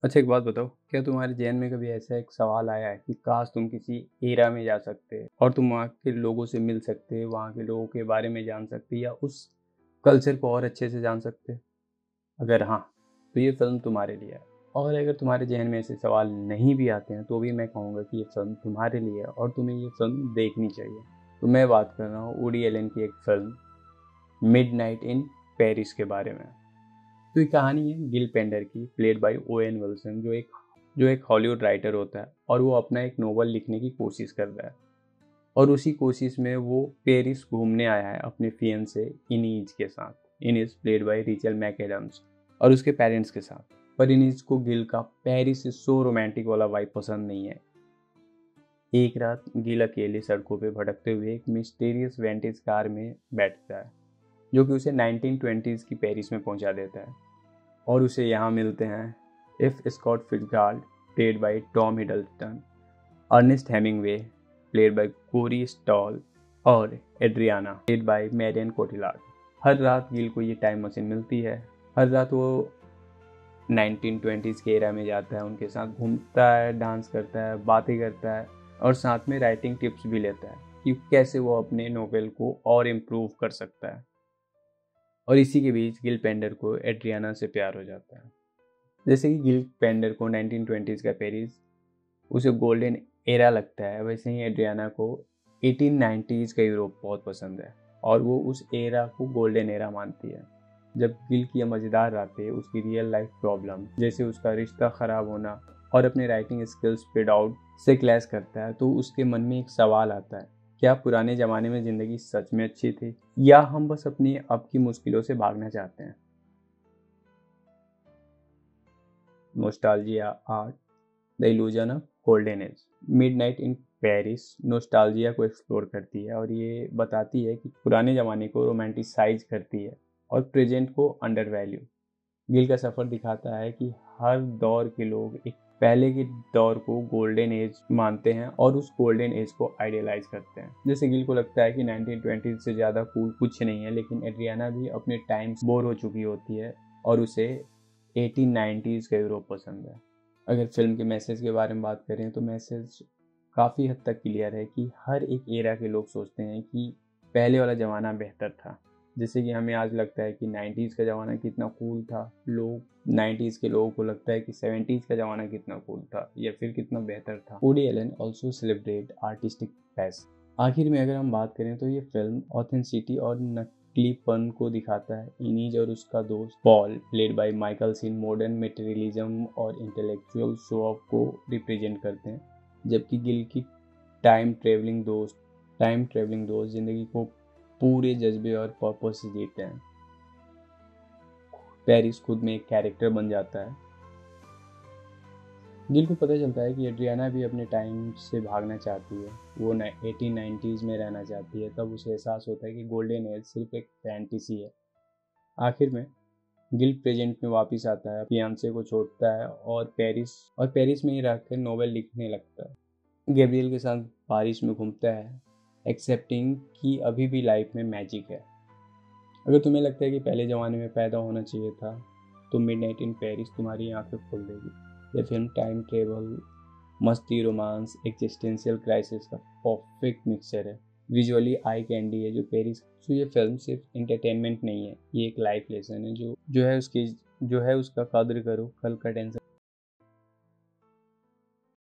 अच्छा, एक बात बताओ, क्या तुम्हारे ज़हन में कभी ऐसा एक सवाल आया है कि काश तुम किसी एरा में जा सकते और तुम वहाँ के लोगों से मिल सकते, वहाँ के लोगों के बारे में जान सकते या उस कल्चर को और अच्छे से जान सकते? अगर हाँ, तो ये फ़िल्म तुम्हारे लिए है। और अगर तुम्हारे ज़हन में ऐसे सवाल नहीं भी आते हैं, तो भी मैं कहूँगा कि ये फ़िल्म तुम्हारे लिए है और तुम्हें ये फ़िल्म देखनी चाहिए। तो मैं बात कर रहा हूँ वुडी एलन की एक फ़िल्म मिडनाइट इन पेरिस के बारे में। तो ये कहानी है गिल पेंडर की, प्लेड बाय ओवेन विल्सन, जो एक हॉलीवुड राइटर होता है और वो अपना एक नोवेल लिखने की कोशिश कर रहा है। और उसी कोशिश में वो पेरिस घूमने आया है अपने फियंसे इनीज के साथ। Inez played by Rachel McAdams और उसके पेरेंट्स के साथ। पर इनीज को गिल का पेरिस से सो रोमांटिक वाला वाइब पसंद नहीं है। एक रात गिल अकेले सड़कों पे भटकते हुए एक मिस्टीरियस वेंटेज कार में बैठता है, जो कि उसे 1920s की पेरिस में पहुंचा देता है। और उसे यहाँ मिलते हैं F Scott Fitzgerald, played by Tom Hiddleston, Ernest Hemingway, played by Corey Stoll, और Adriana, played by Marion Cotillard. हर रात गिल को ये टाइम मशीन मिलती है। हर रात वो 1920s के एरा में जाता है, उनके साथ घूमता है, डांस करता है, बातें करता है और साथ में राइटिंग टिप्स भी लेता है कि कैसे वो अपने नोवेल को और इम्प्रूव कर सकता है। और इसी के बीच गिल पेंडर को एड्रियाना से प्यार हो जाता है। जैसे कि गिल पेंडर को 1920s का पेरिस उसे गोल्डन एरा लगता है, वैसे ही एड्रियाना को 1890s का यूरोप बहुत पसंद है और वो उस एरा को गोल्डन एरा मानती है। जब गिल की यह मज़ेदार रातें उसकी रियल लाइफ प्रॉब्लम, जैसे उसका रिश्ता ख़राब होना और अपने राइटिंग स्किल्स पे डाउट से क्लैश करता है, तो उसके मन में एक सवाल आता है, क्या पुराने ज़माने में ज़िंदगी सच में अच्छी थी या हम बस अपनी अब की मुश्किलों से भागना चाहते हैं? Nostalgia art, the illusion of golden age. Midnight in Paris nostalgia को एक्सप्लोर करती है और ये बताती है कि पुराने ज़माने को रोमांटिसाइज करती है और प्रेजेंट को अंडर वैल्यू। गिल का सफ़र दिखाता है कि हर दौर के लोग एक पहले के दौर को गोल्डन एज मानते हैं और उस गोल्डन एज को आइडियलाइज करते हैं। जैसे गिल को लगता है कि 1920 से ज़्यादा कूल कुछ नहीं है, लेकिन एड्रियाना भी अपने टाइम से बोर हो चुकी होती है और उसे 1890s का यूरोप पसंद है। अगर फिल्म के मैसेज के बारे में बात करें तो मैसेज काफ़ी हद तक क्लियर है कि हर एक एरा के लोग सोचते हैं कि पहले वाला ज़माना बेहतर था। जैसे कि हमें आज लगता है कि 90s का ज़माना कितना कूल था, लोग 90s के लोगों को लगता है कि 70s का ज़माना कितना कूल था या फिर कितना बेहतर था। Woody Allen also celebrate artistic pace. आखिर में अगर हम बात करें तो ये फिल्म ऑथेंसिटी और नकलीपन को दिखाता है। इनीज और उसका दोस्त Paul, played by Michael Sheen, modern materialism और इंटेलेक्चुअल शो ऑफ को रिप्रेजेंट करते हैं, जबकि गिल की टाइम ट्रेवलिंग दोस्त जिंदगी को पूरे जज्बे और पर्पस से जीते हैं। पेरिस खुद में एक कैरेक्टर बन जाता है। गिल को पता चलता है कि एड्रियाना भी अपने टाइम से भागना चाहती है, वो 1890s में रहना चाहती है। तब उसे एहसास होता है कि गोल्डन एज सिर्फ एक फैंटेसी है। आखिर में गिल प्रेजेंट में वापस आता है, फियांसे को छोड़ता है और पेरिस में ही रहकर नोवेल लिखने लगता है। गैब्रियल के साथ बारिश में घूमता है, एक्सेप्टिंग कि अभी भी लाइफ में मैजिक है। अगर तुम्हें लगता है कि पहले ज़माने में पैदा होना चाहिए था, तो मिडनाइट इन पेरिस तुम्हारी आंखें खोल देगी। यह फिल्म टाइम ट्रेवल, मस्ती, रोमांस, एक्जिस्टेंशियल क्राइसिस का परफेक्ट मिक्सचर है। विजुअली आई कैंडी है जो पेरिस। तो ये फिल्म सिर्फ इंटरटेनमेंट नहीं है, ये एक लाइफ लेसन है जो है उसका कद्र करो, कल का टेंशन